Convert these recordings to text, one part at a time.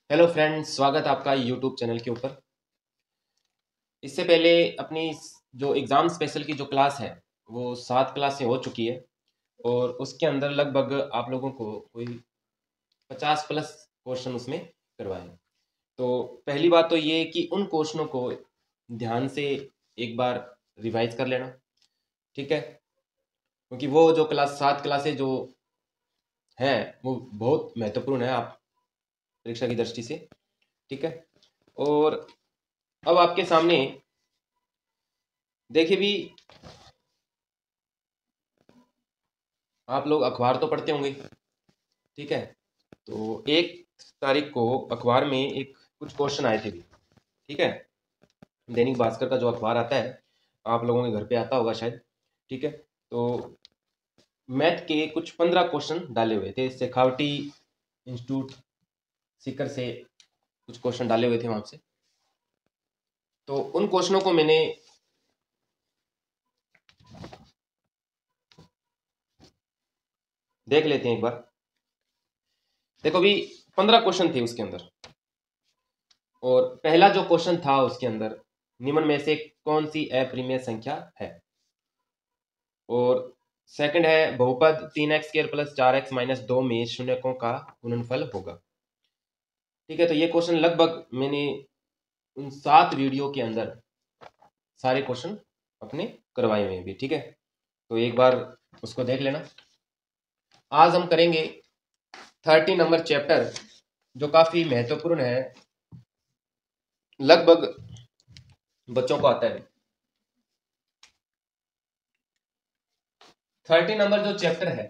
Hello friends, स्वागत है आपका यूट्यूब चैनल के ऊपर। इससे पहले अपनी जो एग्ज़ाम स्पेशल की जो क्लास है वो 7 क्लासें हो चुकी है और उसके अंदर लगभग आप लोगों को कोई 50 प्लस क्वेश्चन उसमें करवाए। तो पहली बात तो ये है कि उन क्वेश्चनों को ध्यान से एक बार रिवाइज कर लेना, ठीक है? क्योंकि वो जो 7 क्लासें जो हैं वो बहुत महत्वपूर्ण है आप परीक्षा की दृष्टि से, ठीक है? और अब आपके सामने देखिए भी, आप लोग अखबार तो पढ़ते होंगे, ठीक है? तो 1 तारीख को अखबार में एक कुछ क्वेश्चन आए थे भी, ठीक है? दैनिक भास्कर का जो अखबार आता है, आप लोगों के घर पे आता होगा शायद, ठीक है? तो मैथ के कुछ 15 क्वेश्चन डाले हुए थे, शेखावटी इंस्टीट्यूट सीकर से कुछ क्वेश्चन डाले हुए थे वहाँ से। तो उन क्वेश्चनों को मैंने देख लेते हैं एक बार। देखो अभी 15 क्वेश्चन थे उसके अंदर, और पहला जो क्वेश्चन था उसके अंदर, निम्न में से कौन सी अप्रिमेय संख्या है? और सेकंड है, बहुपद 3x² + 4x - 2 में शून्यकों का गुणनफल होगा। ठीक है, तो ये क्वेश्चन लगभग मैंने उन 7 वीडियो के अंदर सारे क्वेश्चन अपने करवाए हुए हैं भी, ठीक है? तो एक बार उसको देख लेना। आज हम करेंगे 30 नंबर चैप्टर, जो काफी महत्वपूर्ण है, लगभग बच्चों को आता है। 30 नंबर जो चैप्टर है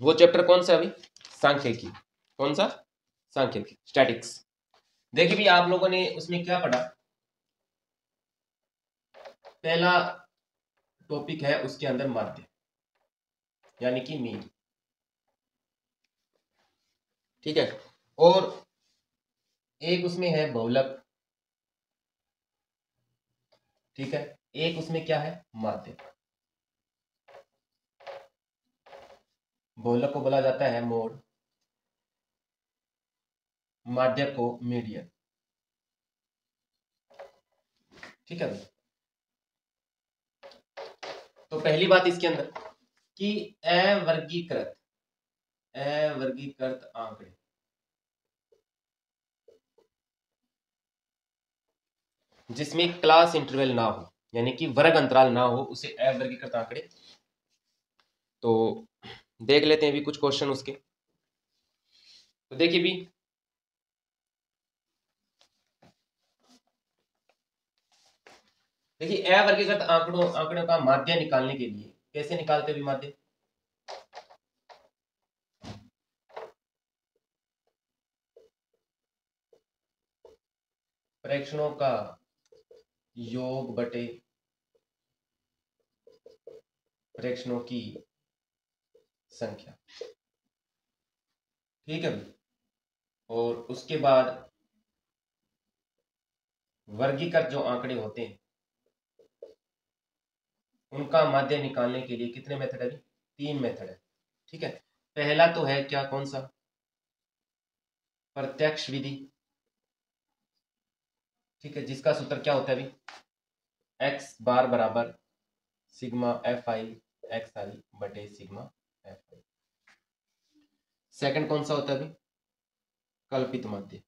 वो चैप्टर कौन सा? अभी सांख्यिकी। कौन सा? सांख्यिकी, स्टैटिक्स। देखिए भी आप लोगों ने उसमें क्या पढ़ा? पहला टॉपिक है उसके अंदर माध्य, यानी कि मीन, ठीक है? और एक उसमें है बहुलक, ठीक है? एक उसमें क्या है? माध्य। बहुलक को बोला जाता है मोड, माध्य को मीडियन, ठीक है? तो पहली बात इसके अंदर कि अवर्गीकृत आंकड़े, जिसमें क्लास इंटरवल ना हो, यानी कि वर्ग अंतराल ना हो, उसे अवर्गीकृत आंकड़े। तो देख लेते हैं भी कुछ क्वेश्चन उसके। तो देखिए भी, देखिए अवर्गीकृत आंकड़ों का माध्य निकालने के लिए कैसे निकालते भी माध्य? प्रेक्षणों का योग बटे प्रेक्षणों की संख्या, ठीक है? और उसके बाद वर्गीकृत जो आंकड़े होते हैं उनका माध्य निकालने के लिए कितने मेथड है? 3 मेथड है, ठीक है? पहला तो है क्या, कौन सा? प्रत्यक्ष विधि, ठीक है? जिसका सूत्र क्या होता है अभी? एक्स बार बराबर sigma F I x I बटे सिग्मा एफ आई। सेकंड कौन सा होता है अभी? कल्पित माध्य,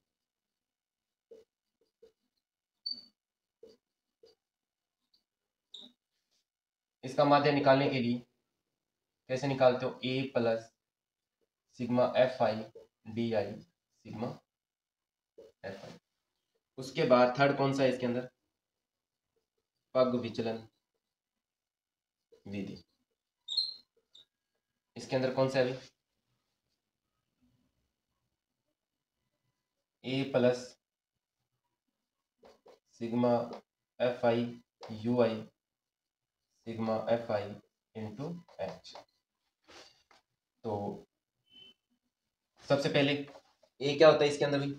इसका माध्य निकालने के लिए कैसे निकालते हो? A plus sigma F I D I sigma F I. उसके बाद थर्ड कौन सा है इसके अंदर? पग विचलन विधि। इसके अंदर कौन सा है अभी? A plus sigma F I U I sigma F I into H. तो सबसे पहले ए क्या होता है इसके अंदर भी?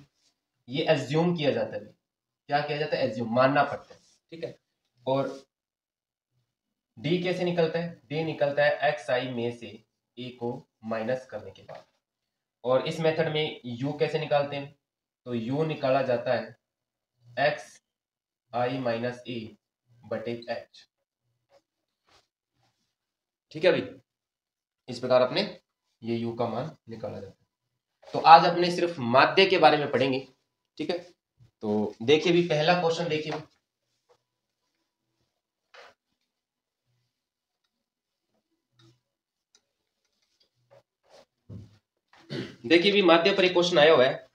ये एज्यूम किया जाता है। क्या किया जाता है? एज्यूम, मानना पड़ता है, ठीक है? और डी कैसे निकलता है? डी निकलता है एक्स आई में से ए को माइनस करने के बाद। और इस मेथड में u कैसे निकालते हैं, तो u निकाला जाता है एक्स आई माइनस ए बटे एच। ठीक है भाई, इस प्रकार अपने ये u का मान निकाला जाता है। तो आज अपने सिर्फ माध्य के बारे में पढ़ेंगे। ठीक है, तो देखिए भी पहला क्वेश्चन देखिए। देखिए भी माध्य पर एक क्वेश्चन आया हुआ है।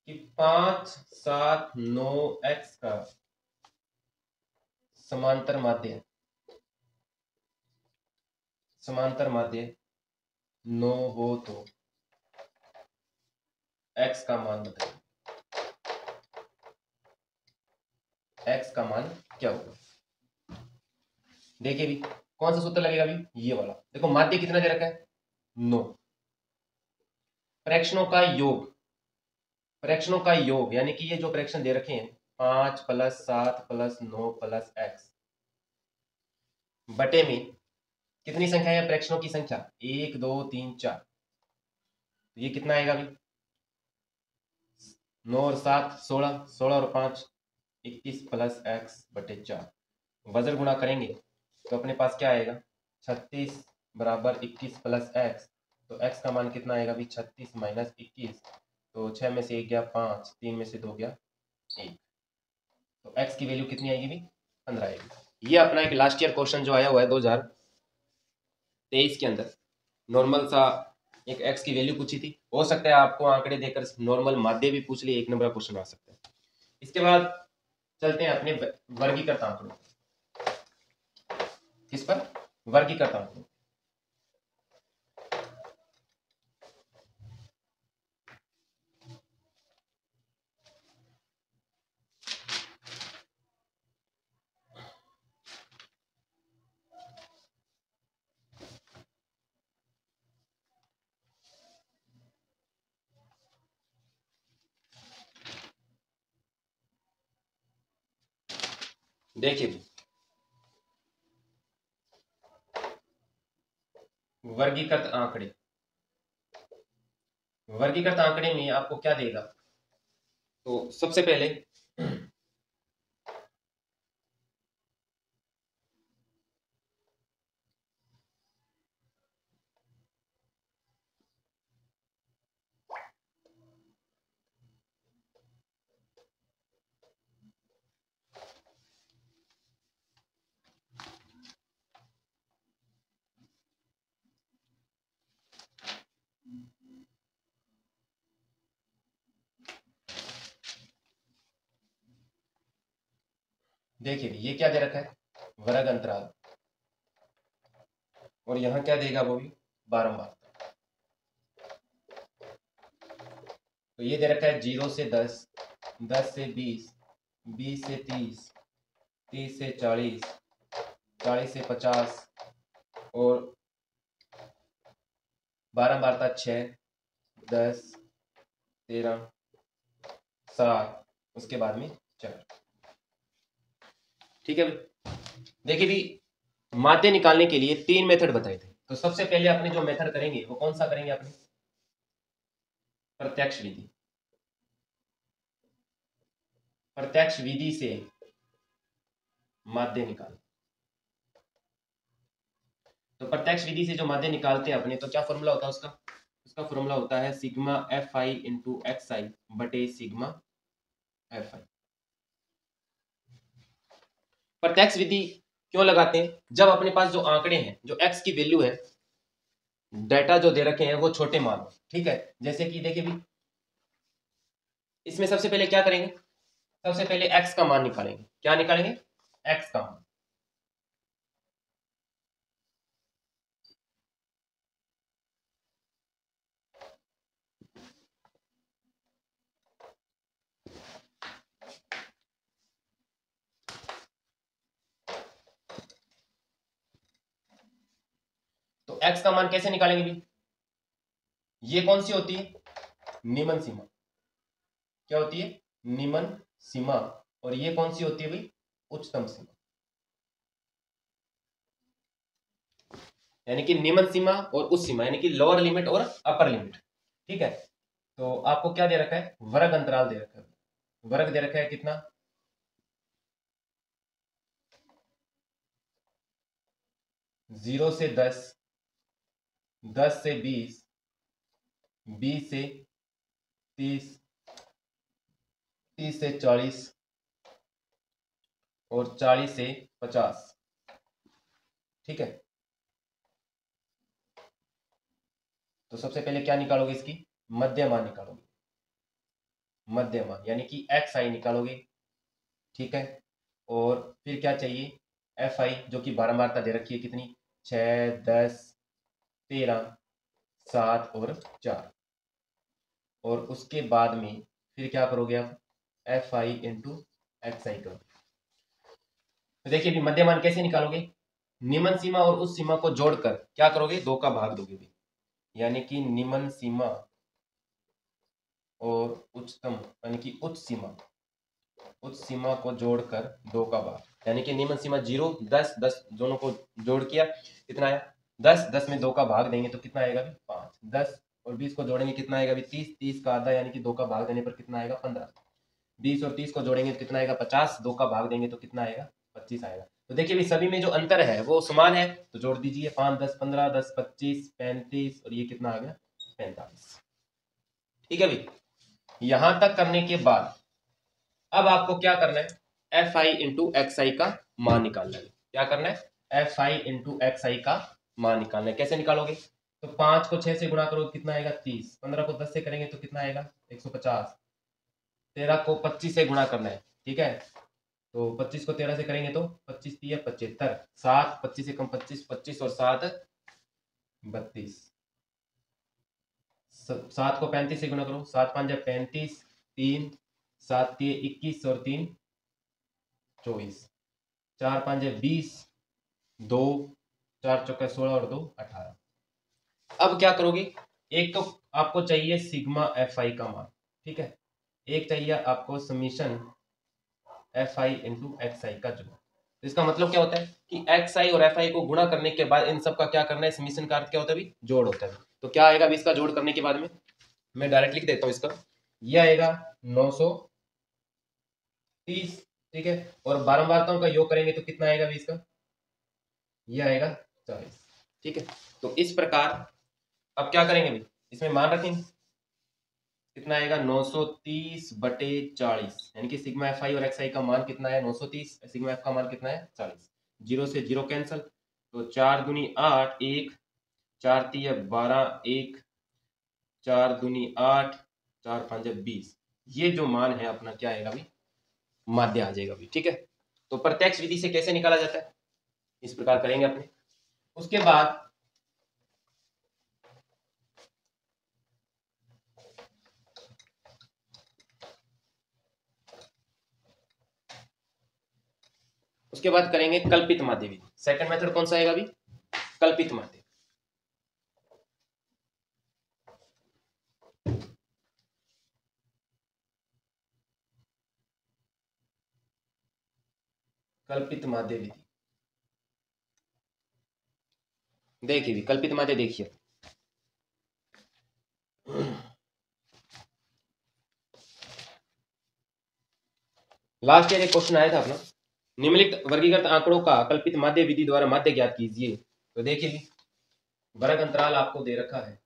कि 5, 7, 9 एक्स का समांतर माध्य 9 हो तो एक्स का मान बताइए। एक्स का मान क्या होगा? देखिए भी कौन सा सूत्र लगेगा भी, ये वाला। देखो माध्य कितना दे रखा है, 9। फ्रैक्शनों का योग, फ्रैक्शनों का योग यानी कि ये जो फ्रैक्शन दे रखे हैं 5 प्लस 7 प्लस 9 प्लस एक्स बटे में कितनी संख्या है फ्रैक्शनों की संख्या, 1 2 3 4। तो ये कितना आएगा भी, 9 और 7 16, 16 और 5 21 प्लस एक्स बटे 4। वजन गुणा करेंगे तो अपने पास क्या आएगा, 36 बराबर 21 प्लस एक्स। तो एक्स का मान कितना आएगा भी, 36 माइनस 21। तो 6 में से 1 गया 5, 3 में से 2 गया 1। तो एक्स की वैल्यू कितनी आएगी भी, 15 आएगी। ये अपना एक लास्ट ईयर क्वेश्चन जो आया हुआ है 2023 के अंदर, नॉर्मल सा एक एक्स की वैल्यू पूछी थी। हो सकता है आपको आंकड़े देकर नॉर्मल माध्य भी पूछ लिए, 1 नंबर का क्वेश्चन आ सकता है। इसके बाद चलते हैं अपने वर्गीकृत आंकड़ों। किस पर, वर्गीकृत आंकड़ों। देखिए वर्गीकृत आंकड़े, वर्गीकृत आंकड़े में आपको क्या देगा, तो सबसे पहले देखिए ये क्या दे रखा है, वर्ग अंतराल, और यहां क्या देगा वो भी बारंबार। तो ये दे रखा है 0 से 10, 10 से 20, 20 से 30, 30 से 40, 40 से 50, और बारंबारता 6, 10, 13, 7, उसके बाद में 4। ठीक है भाई। देखिए भी माध्य निकालने के लिए 3 मेथड बताए थे। तो सबसे पहले अपने जो मेथड करेंगे वो कौन सा करेंगे अपने, प्रत्यक्ष विधि। प्रत्यक्ष विधि से माध्य निकाल। तो प्रत्यक्ष विधि से जो माध्य निकालते हैं अपने, तो क्या फॉर्मूला होता है उसका, उसका फॉर्मूला होता है sigma F I into X I बटे सिग्मा एफ आई। प्रत्यक्ष विधि क्यों लगाते हैं, जब अपने पास जो आंकड़े हैं, जो एक्स की वैल्यू है, डाटा जो दे रखे हैं वो छोटे मान हो। ठीक है, जैसे कि देखिए भी इसमें सबसे पहले क्या करेंगे, सबसे पहले एक्स का मान निकालेंगे। क्या निकालेंगे, एक्स का मान। x का मान कैसे निकालेंगे भी? ये कौन सी होती है? निम्न सीमा। क्या होती है? निम्न सीमा। और ये कौन सी होती है भाई? उच्चतम सीमा। यानी कि निम्न सीमा और उच्च सीमा, यानी कि लोअर लिमिट और अपर लिमिट। ठीक है, तो आपको क्या दे रखा है? वर्ग अंतराल दे रखा है। वर्ग दे रखा है कितना? 0 से 10, 10 से 20, 20 से 30, 30 से 40 और 40 से 50। ठीक है, तो सबसे पहले क्या निकालोगे? इसकी मध्य मान निकालोगे। मध्य मान यानी कि एक्स आई निकालोगे। ठीक है, और फिर क्या चाहिए? एफ आई, जो कि बारंबारता दे रखी है कितनी? 6, 10, 13, 7 और 4। और उसके बाद में फिर क्या करोगे आप? एफ आई इंटू एक्स आई करोगे। तो देखिए अभी मध्य मान कैसे निकालोगे? निम्न सीमा और उच्च सीमा को जोड़कर क्या करोगे? 2 का भाग दोगे भी। यानी कि निम्न सीमा और उच्चतम यानी कि उच्च सीमा को जोड़कर 2 का भाग, यानी कि निम्न सीमा 0, 10, 10 दोनों को जोड़ किया, कितना आया? 10, 10 में 2 का भाग देंगे तो कितना आएगा? 5। 10 और 20 को जोड़ेंगे कितना आएगा? 30, 30 का आधा यानी कि 2 का भाग देने पर कितना आएगा? 15। 20 और 30 को जोड़ेंगे तो कितना आएगा? 50। 2 का भाग देंगे तो कितना आएगा? 25 आएगा। तो देखिए भी सभी में जो अंतर है वो समान है, तो जोड़ दीजिए। 5, 10, 15, 10, 25, 35 और ये कितना आ गया? 45। ठीक है भाई, यहां तक करने के बाद अब आपको क्या करना है? F I into X I का मान निकालना है। क्या करना है? F I into X I का मान निकालना है। कैसे निकालोगे? तो 5 को 6 से गुणा करो कितना आएगा? 30। 15 को 10 से करेंगे तो कितना आएगा? 150। 13 को 25 से गुणा करना है। ठीक है, तो 25 को 13 से करेंगे तो 25 3 75। 7, 25 से कम 25, 25 और 7 32। 7 को 35 से गुणा करो। 7 5 35, 3 7 3 21 और 3 24, 4 5 20, 2 4 चौके 16 और 2 18। अब क्या करोगे? एक तो आपको चाहिए सिग्मा एफ आई का मान। ठीक है, एक चाहिए आपको summation F I into X I का जोड़। तो इसका मतलब क्या होता है कि एक्स आई और एफ आई को गुणा करने के बाद इन सब का क्या करना है? समीशन का अर्थ क्या होता है? भी जोड़ होता है। तो क्या आएगा अभी इसका जोड़ करने के बाद में? मैं डायरेक्ट लिख देता हूं इसका। यह आएगा 930। ठीक है, और बारंबारताओं का योग करेंगे तो कितना आएगा अभी इसका? यह आएगा 40। ठीक है, तो इस प्रकार अब क्या करेंगे भाई? इसमें मान रखेंगे, कितना आएगा? 930 बटे 40, यानी कि सिग्मा एफ आई और एक्स आई का मान कितना है? 930। सिग्मा एफ का मान कितना है? 40। 0 से 0 कैंसल, तो 4 दूनी 8, 1, 4 3 12, 1, 4 दूनी 8, 4 5 20। ये जो मान है अपना क्या आएगा भाई? माध्य आ जाएगा भाई। ठीक है, तो प्रत्यक्ष विधि से कैसे निकाला जाता है? इस प्रकार करेंगे अपने। उसके बाद करेंगे कल्पित माध्य विधि। सेकंड मेथड कौन सा आएगा अभी? कल्पित माध्य। कल्पित माध्य विधि देखिए भी, कल्पित माध्य देखिए। लास्ट ईयर एक क्वेश्चन आया था अपना, निम्नलिखित वर्गीकृत आंकड़ों का कल्पित माध्य विधि द्वारा माध्य ज्ञात कीजिए। तो देखिए वर्ग अंतराल आपको दे रखा है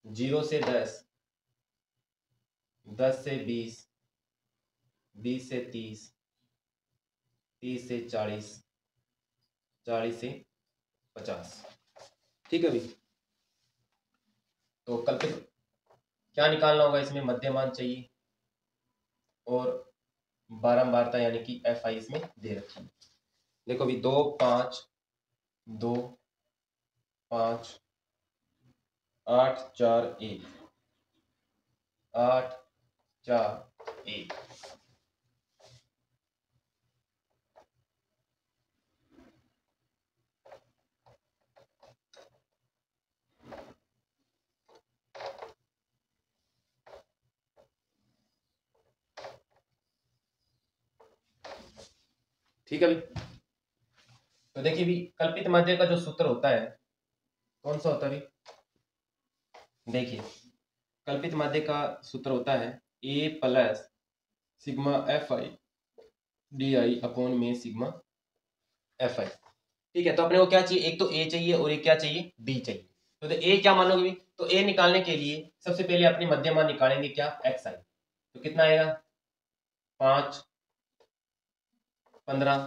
0 से 10, 10 से 20, 20 से 30, 30 से 40, 40 से 50। ठीक है भाई, तो कल्पित क्या निकालना होगा? इसमें मध्यमान चाहिए और बारंबारता यानी कि एफ आई इसमें दे रखी है। देखो अभी 2 5 2 5 8 4 1, 8 4 1। ठीक है भाई। तो देखिए भी कल्पित माध्य का जो सूत्र होता है कौन सा होता है भाई? देखिए कल्पित माध्य का सूत्र होता है A plus sigma F I D I upon में सिग्मा एफ आई। ठीक है, तो अपने को क्या चाहिए, एक तो ए चाहिए और एक क्या चाहिए, डी चाहिए। तो ए क्या मानोगे भी, तो ए निकालने के लिए सबसे पहले अपनी मध्यमा निकालेंगे क्या, एक्स आई। तो कितना आएगा 5, 15,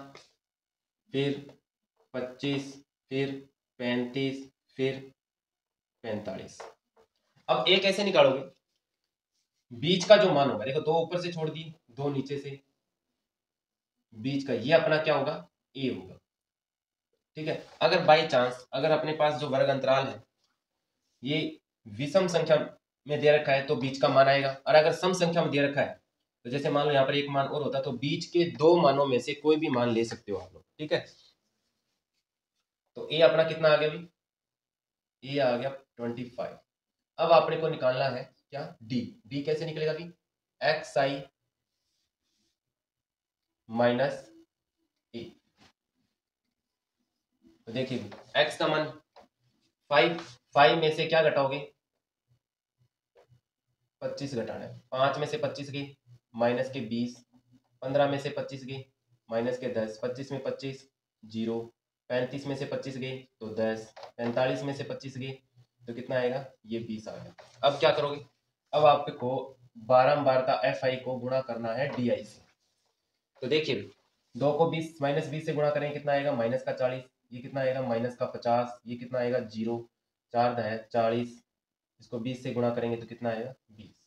फिर 25, फिर 35, फिर 45। अब ए कैसे निकालोगे, बीच का जो मान होगा, देखो दो ऊपर से छोड़ दिए, दो नीचे से, बीच का ये अपना क्या होगा, ए होगा। ठीक है, अगर बाई चांस अगर अपने पास जो वर्ग अंतराल है ये विषम संख्या में दे रखा है तो बीच का मान आएगा, और अगर सम संख्या में दे रखा है तो जैसे मान लो यहाँ पर एक मान और होता तो बीच के दो मानों में से कोई भी मान ले सकते हो आप लोग। ठीक है, तो ए अपना कितना आ गया भाई, ए आ गया 25। अब आपने को निकालना है क्या, डी। डी कैसे निकलेगा भाई, एक्स आई माइनस ए। तो देखिए एक्स का मान 5, 5 में से क्या घटाओगे, 25 घटाना है। 5 में से 25 गई माइनस के 20, 15 में से 25 गई माइनस के 10, 25 में 25 0, 35 में से 25 गई तो 10, 45 में से 25 गई तो कितना आएगा, ये 20 आ गया। अब क्या करोगे, अब आपको बारंबारता एफ आई को गुणा करना है डी आई से। तो देखिए 2 को 20 माइनस 20 से गुणा करेंगे कितना आएगा, माइनस का 40, ये कितना आएगा माइनस का 50, ये कितना आएगा 0, 4 है 40, इसको 20 से गुणा करेंगे तो कितना आएगा 20।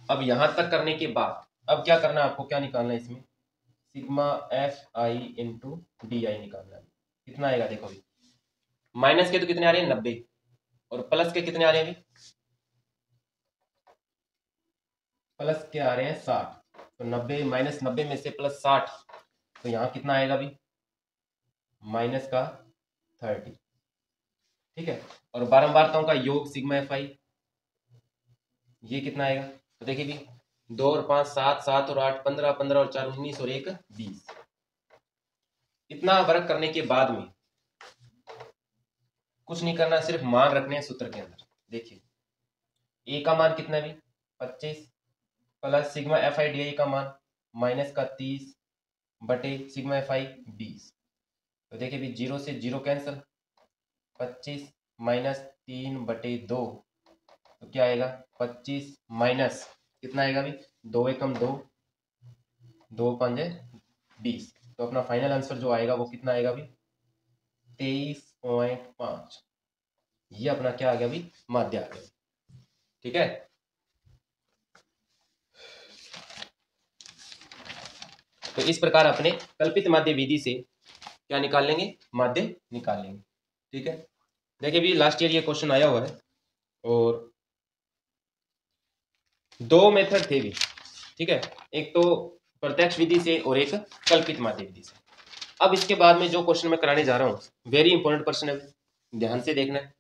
अब यहां तक करने के बाद अब क्या करना है आपको, क्या निकालना है इसमें, sigma F I into D I निकालना है। कितना आएगा देखो अभी, माइनस के तो कितने आ रहे हैं 90 और प्लस के कितने आ रहे हैं, प्लस के आ रहे हैं 60। तो 90 माइनस 90 में से प्लस 60 तो यहाँ कितना आएगा अभी, माइनस का 30। ठीक है, और बारंबारताओं का योग सिग्मा एफ आई ये कितना आएगा, तो देखिए भी 2 और 5 7, 7 और 8 15, 15 और 4 19 और 1 20। इतना वर्क करने के बाद में कुछ नहीं करना, सिर्फ मान रखने हैं सूत्र के अंदर। देखिए ए का मान कितना है 25 plus sigma F I D आई का मान माइनस का 30 बटे सिग्मा एफ आई 20। तो देखिए भी 0 से 0 कैंसिल, 25 माइनस 3 बटे 2 तो क्या आएगा 25 माइनस कितना आएगा भी, 2 एकम 2, 2 पंजे 20। तो अपना फाइनल आंसर जो आएगा वो कितना आएगा भी 23.5। ये अपना क्या आ गया भी, माध्य आ गया। ठीक है, तो इस प्रकार अपने कल्पित माध्य विधि से क्या निकाल लेंगे, माध्य निकाल लेंगे। ठीक है, देखिए भी लास्ट ईयर ये क्वेश्चन आया हुआ है और दो मेथड थे भी। ठीक है, एक तो प्रत्यक्ष विधि से और एक कल्पित माध्य विधि से। अब इसके बाद में जो क्वेश्चन मैं कराने जा रहा हूं वेरी इंपॉर्टेंट क्वेश्चन है, ध्यान से देखना है।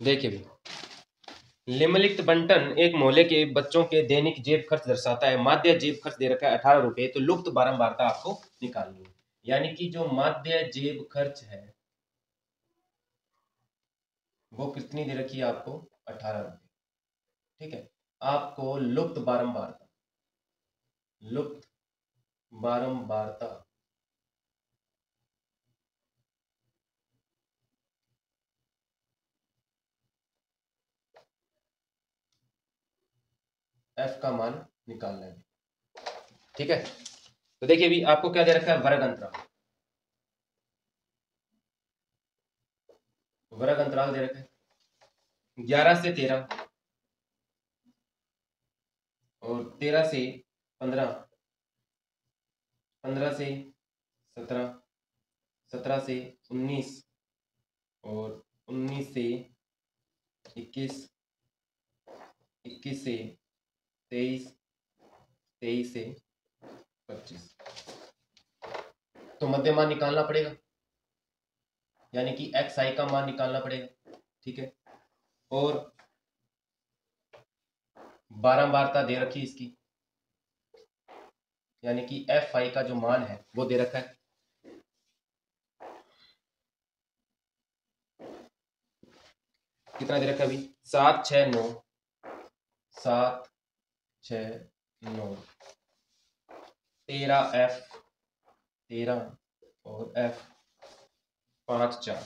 देखिए भी निम्नलिखित बंटन एक मोहल्ले के बच्चों के दैनिक जेब खर्च दर्शाता है। माध्य जेब खर्च दे रखा है 18 रुपए, तो लुप्त बारंबारता आपको निकालनी है। यानी कि जो माध्य जेब खर्च है वो कितनी दे रखी है आपको, 18 रुपए। ठीक है, आपको लुप्त बारंबारता, लुप्त बारंबारता एफ का मान निकालना है। ठीक है, तो देखिए भी आपको क्या दे रखा है, वर्ग अंतराल, वर्ग अंतराल दे रखा है 11 से 13 और 13 से 15, 15 से 17, 17 से 19 और 19 से 21, 21 से 23, 23 से 25। तो मध्य मान निकालना पड़ेगा, यानी कि एक्स आई का मान निकालना पड़ेगा। ठीक है, और बारंबारता दे रखी इसकी, यानी कि एफ आई का जो मान है वो दे रखा है। कितना दे रखा है अभी? 7, 6, 9, 7, 6, 9, 13 एफ 13 और एफ 5, 4।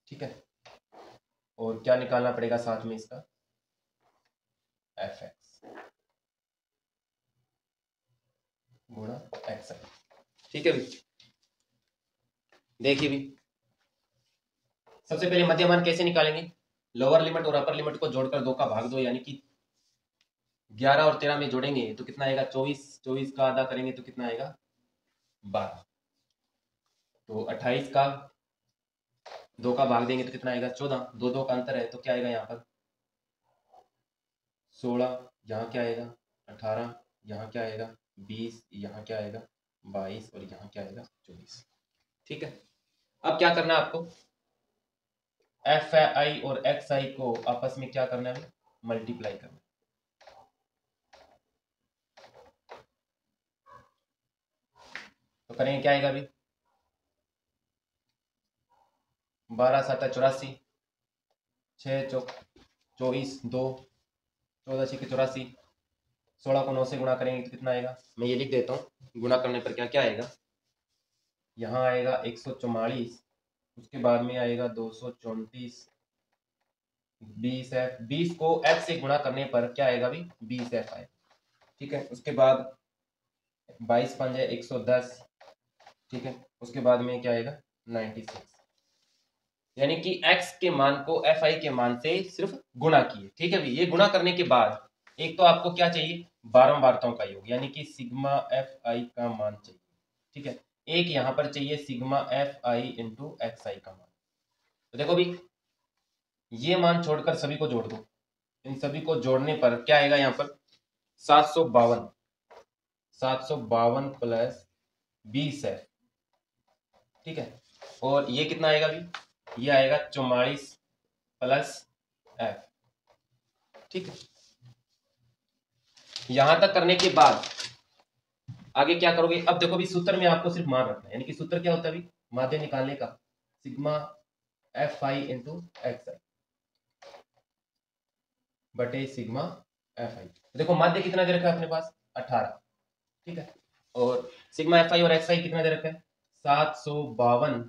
ठीक है, और क्या निकालना पड़ेगा साथ में इसका? एफ एक्स गुणा एक्स आई। ठीक है भी, देखिए भी सबसे पहले मध्यमान कैसे निकालेंगे? लोअर लिमिट और अपर लिमिट को जोड़कर 2 का भाग दो, यानी कि 11 और 13 में जोड़ेंगे तो कितना आएगा? 24, 24 का आधा करेंगे तो कितना आएगा? 12। तो 28 का 2 का भाग देंगे तो कितना आएगा? 14। 2 2 का अंतर है तो क्या आएगा यहाँ पर? 16, यहाँ क्या आएगा? 18, यहाँ क्या आएगा? 20, यहाँ क्या आएगा? 22 और यहाँ क्या आएगा? 24। ठीक है, अब क्या करना है आपको? एफ आई और एक्स आई को आपस में क्या करना है? मल्टीप्लाई करना है। तो करेंगे क्या आएगा अभी? 12 7 84, 6 चौक 24, 2 14 6 84, 16 को 9 से गुणा करेंगे तो कितना आएगा? मैं ये लिख देता हूँ, गुणा करने पर क्या क्या आएगा? यहाँ आएगा 144, उसके बाद में आएगा 234, 20 एफ, 20 को एफ से गुणा करने पर क्या आएगा अभी? 20 एफ आएगा। ठीक है, उसके बाद 22 5 है 110। ठीक है, उसके बाद में क्या आएगा? 96, यानी कि x के मान को fi के मान से सिर्फ गुणा किए। ठीक है, ये गुणा करने के बाद एक तो आपको क्या चाहिए? बारंबारताओं का योग, यानी कि सिग्मा fi का मान चाहिए। ठीक है, एक यहां पर चाहिए sigma fi into X I का मान। तो देखो भी, ये मान छोड़कर सभी को जोड़ दो, इन सभी को जोड़ने पर क्या आएगा यहाँ पर? 752, 752 प्लस 20 है। ठीक है, और ये कितना आएगा भी? ये आएगा 44 प्लस एफ। ठीक है, यहां तक करने के बाद आगे क्या करोगे? अब देखो भी, सूत्र में आपको सिर्फ मान रखना है, यानी कि सूत्र क्या होता है अभी माध्य निकालने का? Sigma F I into X I बटे सिग्मा एफ आई। देखो माध्य कितना दे रखा है अपने पास? 18। ठीक है, और सिग्मा एफ आई और एक्स आई कितना दे रखा है? 752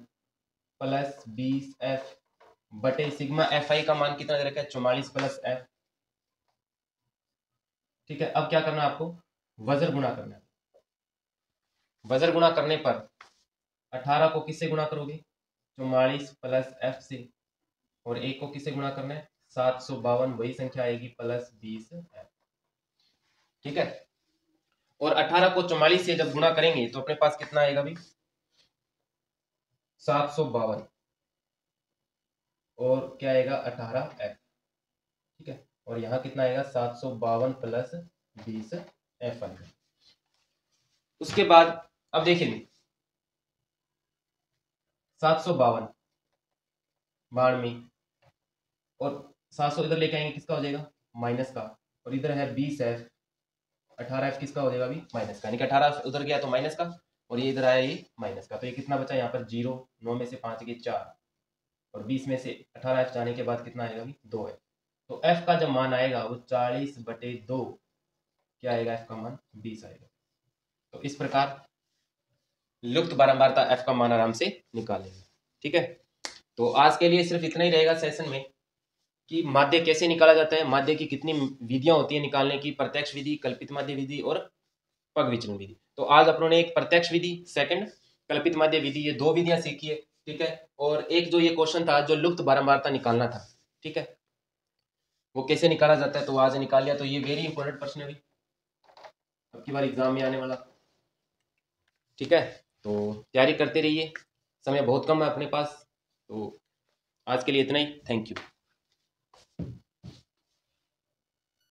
प्लस 20 एफ बटे सिग्मा एफ आई का मान कितना दे रखा है? 44 प्लस एफ। ठीक है, अब क्या करना है आपको? वज्र गुणा करना है। वज्र गुणा करने पर 18 को किससे गुणा करोगे? 44 प्लस एफ से, और एक को किससे गुणा करना है? 752, वही संख्या आएगी प्लस 20 एफ। ठीक है, और 18 को 44 से जब गुणा करेंगे तो अपने पास कितना आएगा भी? 752 और क्या आएगा? 18 एफ। ठीक है, और यहाँ कितना आएगा? 752 प्लस 20 एफ आएगा। उसके बाद अब देखिए, 752 92 और 700 इधर लेके आएंगे, किसका हो जाएगा? माइनस का, और इधर है 20 एफ, 18 एफ किसका हो जाएगा अभी? माइनस का, यानी कि 18 उधर गया तो माइनस का, और ये इधर आया ये माइनस का। तो ये कितना बचा यहाँ पर? 0, 9 में से 5 गए 4, और 20 में से 18 एफ जाने के बाद कितना आएगा अभी? 2 है। तो एफ का जब मान आएगा वो 40/2, क्या आएगा? एफ का मान 20 आएगा। तो इस प्रकार लुप्त बारंबारता एफ का मान आराम से निकाल लेंगे। ठीक है, तो आज के लिए सिर्फ इतना ही रहेगा सेशन में कि माध्य कैसे निकाला जाता है, माध्य की कितनी विधियां होती है निकालने की, प्रत्यक्ष विधि, कल्पित माध्य विधि और पग विचलन विधि। तो आज अपनों ने एक प्रत्यक्ष विधि, सेकंड कल्पित माध्य विधि, ये 2 विधियां सीखी है। ठीक है, और एक जो ये क्वेश्चन था जो लुप्त बारंबारता निकालना था, ठीक है, वो कैसे निकाला जाता है तो आज निकाल लिया। तो ये वेरी इंपॉर्टेंट प्रश्न है अब की बार एग्जाम में आने वाला। ठीक है, तो तैयारी करते रहिए, समय बहुत कम है अपने पास। तो आज के लिए इतना ही, थैंक यू।